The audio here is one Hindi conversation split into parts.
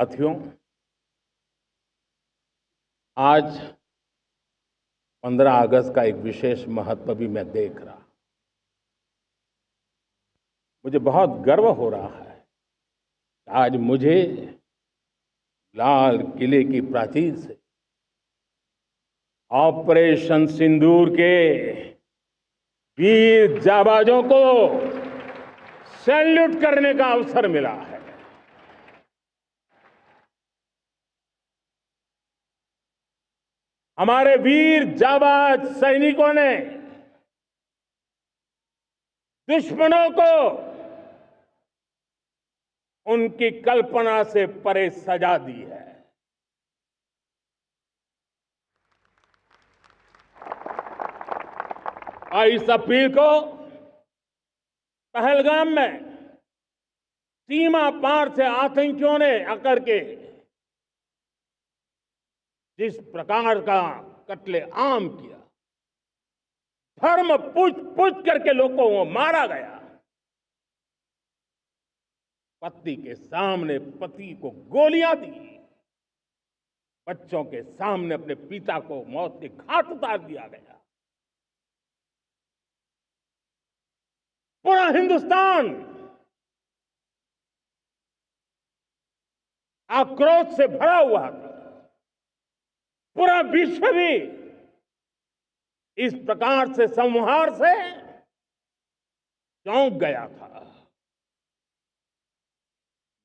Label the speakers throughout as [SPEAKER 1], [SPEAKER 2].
[SPEAKER 1] साथियों, आज 15 अगस्त का एक विशेष महत्व भी मैं देख रहा। मुझे बहुत गर्व हो रहा है कि आज मुझे लाल किले की प्राचीर से ऑपरेशन सिंदूर के वीर जाबाजों को सैल्यूट करने का अवसर मिला है। हमारे वीर जाबाज सैनिकों ने दुश्मनों को उनकी कल्पना से परे सजा दी है। और इस अपील को पहलगाम में सीमा पार से आतंकियों ने आकर के जिस प्रकार का कत्ले आम किया, धर्म पूछ करके लोगों को मारा गया, पत्नी के सामने पति को गोलियां दी, बच्चों के सामने अपने पिता को मौत के घाट उतार दिया गया। पूरा हिंदुस्तान आक्रोश से भरा हुआ था। पूरा विश्व भी इस प्रकार से संहार से चौंक गया था।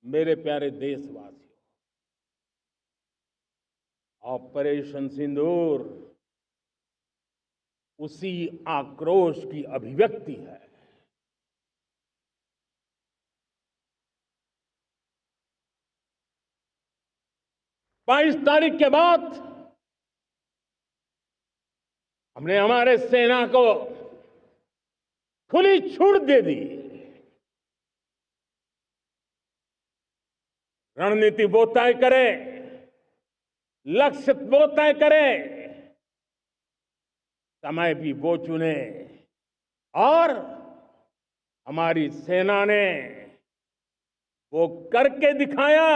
[SPEAKER 1] मेरे प्यारे देशवासियों, ऑपरेशन सिंदूर उसी आक्रोश की अभिव्यक्ति है। बाईस तारीख के बाद हमने हमारे सेना को खुली छूट दे दी। रणनीति वो तय करे, लक्ष्य वो तय करे, समय भी वो चुने, और हमारी सेना ने वो करके दिखाया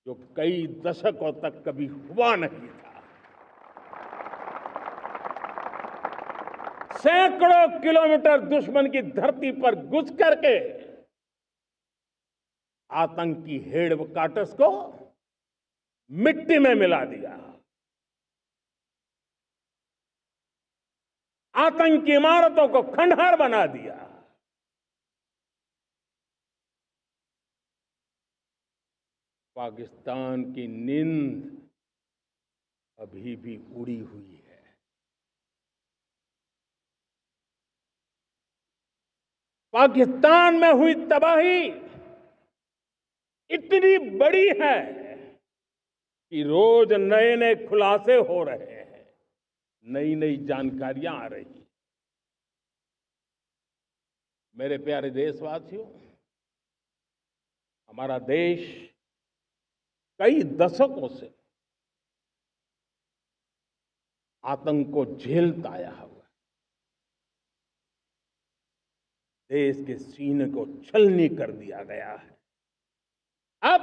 [SPEAKER 1] जो कई दशकों तक कभी हुआ नहीं था। सैकड़ों किलोमीटर दुश्मन की धरती पर घुस करके आतंकी हेडक्वार्टर्स को मिट्टी में मिला दिया, आतंकी इमारतों को खंडहर बना दिया। पाकिस्तान की नींद अभी भी उड़ी हुई है। पाकिस्तान में हुई तबाही इतनी बड़ी है कि रोज नए नए खुलासे हो रहे हैं, नई नई जानकारियां आ रही हैं। मेरे प्यारे देशवासियों, हमारा देश कई दशकों से आतंक को झेलता आया हुआ है। देश के सीने को छलनी कर दिया गया है। अब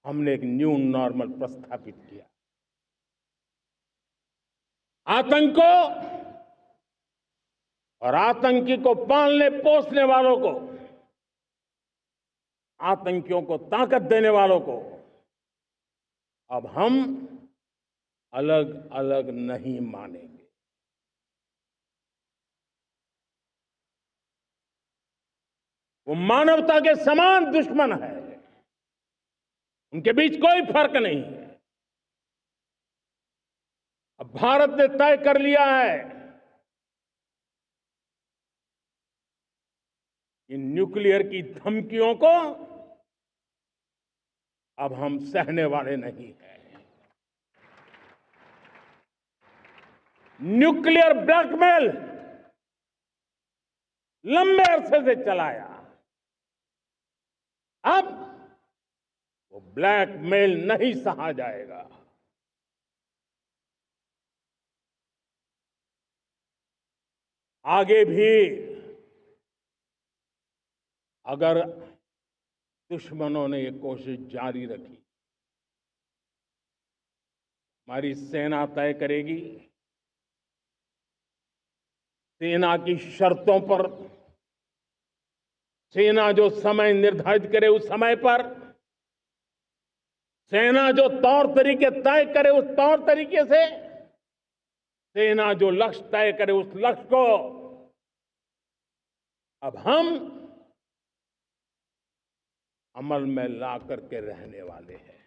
[SPEAKER 1] हमने एक न्यू नॉर्मल प्रस्थापित किया। आतंक को और आतंकी को पालने पोसने वालों को, आतंकियों को ताकत देने वालों को अब हम अलग अलग नहीं मानेंगे। वो मानवता के समान दुश्मन है, उनके बीच कोई फर्क नहीं है। अब भारत ने तय कर लिया है कि न्यूक्लियर की धमकियों को अब हम सहने वाले नहीं हैं। न्यूक्लियर ब्लैकमेल लंबे अरसे से चलाया, अब वो ब्लैकमेल नहीं सहा जाएगा। आगे भी अगर दुश्मनों ने ये कोशिश जारी रखी। हमारी सेना तय करेगी, सेना की शर्तों पर, सेना जो समय निर्धारित करे उस समय पर, सेना जो तौर तरीके तय करे उस तौर तरीके से, सेना जो लक्ष्य तय करे उस लक्ष्य को अब हम अमल में ला करके रहने वाले हैं।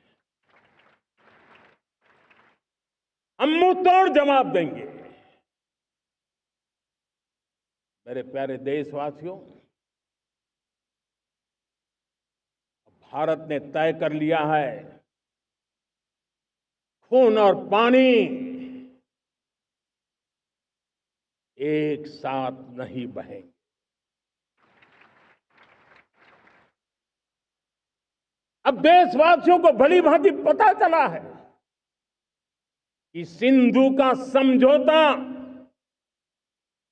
[SPEAKER 1] हम मुंह तोड़ जवाब देंगे। मेरे प्यारे देशवासियों, भारत ने तय कर लिया है, खून और पानी एक साथ नहीं बहेंगे। अब देशवासियों को भली भांति पता चला है कि सिंधु का समझौता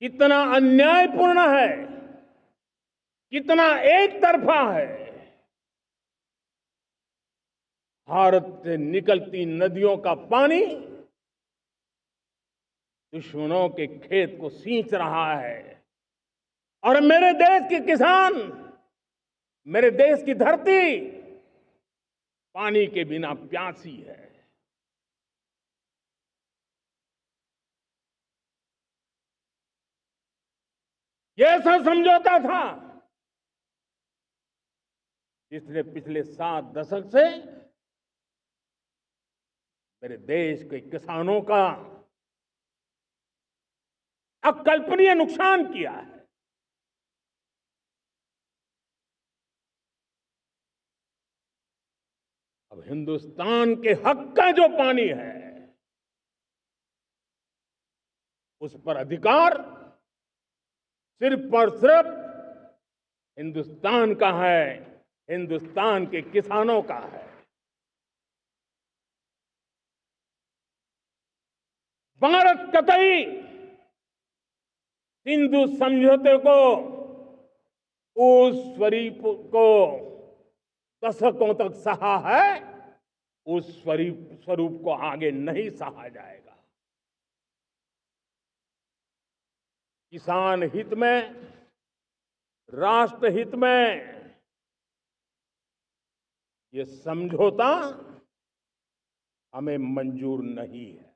[SPEAKER 1] कितना अन्यायपूर्ण है, कितना एक तरफा है। भारत से निकलती नदियों का पानी दुश्मनों के खेत को सींच रहा है और मेरे देश के किसान, मेरे देश की धरती पानी के बिना प्यासी है। ये ऐसा समझौता था जिसने पिछले 7 दशक से मेरे देश के किसानों का अकल्पनीय नुकसान किया है। अब हिंदुस्तान के हक का जो पानी है उस पर अधिकार सिर्फ और सिर्फ हिंदुस्तान का है, हिंदुस्तान के किसानों का है। भारत कतई सिंधु समझौते को, उस स्वरूप को दशकों तक सहा है, उस स्वरूप को आगे नहीं सहा जाएगा। किसान हित में, राष्ट्र हित में ये समझौता हमें मंजूर नहीं है।